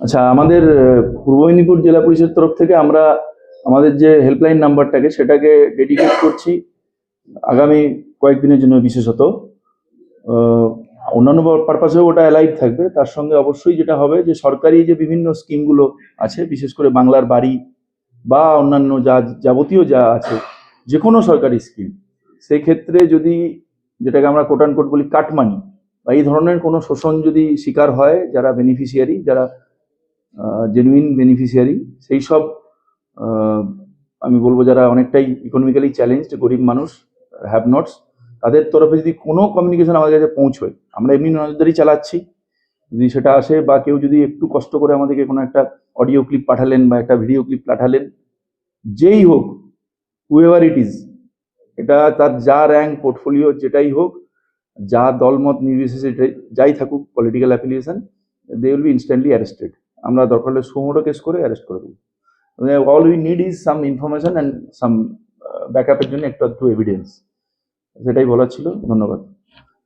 আচ্ছা, আমাদের পূর্ব মেদিনীপুর জেলা পরিষদের তরফ থেকে আমরা আমাদের যে হেল্পলাইন নাম্বারটাকে সেটাকে ডেডিকেট করছি আগামী কয়েকদিনের জন্য। বিশেষত অন্যান্য পারপাসেও ওটা অ্যালাইভ থাকবে। তার সঙ্গে অবশ্যই যেটা হবে যে সরকারি যে বিভিন্ন স্কিমগুলো আছে, বিশেষ করে বাংলার বাড়ি বা অন্যান্য যাবতীয় যা আছে, যে কোনো সরকারি স্কিম, সেই ক্ষেত্রে যদি যেটাকে আমরা কোট অ্যান্ড কোট বলি কাটমানি বা এই ধরনের কোনো শোষণ যদি শিকার হয় যারা বেনিফিশিয়ারি, যারা জেনুইন বেনিফিশিয়ারি, সেই সব আমি বলবো যারা অনেকটাই ইকোনমিক্যালি চ্যালেঞ্জড গরিব মানুষ, হ্যাভ নটস, তাদের তরফে যদি কোনো কমিউনিকেশন আমাদের কাছে পৌঁছয়, আমরা এমনি নজরদারি চালাচ্ছি, যদি সেটা আসে বা কেউ যদি একটু কষ্ট করে আমাদেরকে কোনো একটা অডিও ক্লিপ পাঠালেন বা একটা ভিডিও ক্লিপ পাঠালেন, যেই হোক, হুএভার ইট ইজ, এটা তার যা র্যাঙ্ক পোর্টফোলিও যেটাই হোক, যা দলমত নির্বিশেষে যাই থাকুক, political affiliation, they will be instantly arrested. আমরা দরকার হলে সুমোটো কেস করে অ্যারেস্ট করে দেবো। All we need is some information and some ব্যাকআপের জন্য একটু এভিডেন্স, সেটাই বলার ছিল। ধন্যবাদ।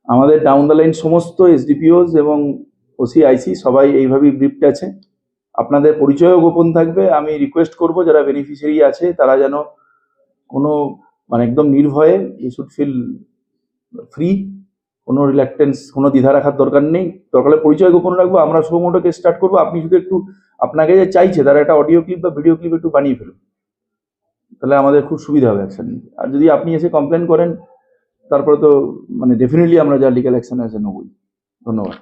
আমাদের ডাউন দ্য লাইন সমস্ত এসডিপিওস এবং ওসিআইসি সবাই এইভাবেই ব্রিফড আছে। আপনাদের পরিচয়ও গোপন থাকবে। আমি রিকোয়েস্ট করব যারা বেনিফিশিয়ারি আছে তারা যেন কোনো একদম নির্ভয়ে, ইউ শুড ফিল ফ্রি, কোনো রিল্যাক্টেন্স, কোনো দ্বিধা রাখার দরকার নেই। দরকার হলে পরিচয় গোপন রাখবো, আমরা সুমোটো কেস স্টার্ট করবো। আপনি শুধু একটু আপনাকে যে চাইছে তারা একটা অডিও ক্লিপ বা ভিডিও ক্লিপ একটু বানিয়ে ফেলুন, তাহলে আমাদের খুব সুবিধা হবে অ্যাকশন নিতে। আর যদি আপনি এসে কমপ্লেন করেন তারপরে তো ডেফিনেটলি আমরা যা লিগ্যাল অ্যাকশন আছে নেবই। ধন্যবাদ।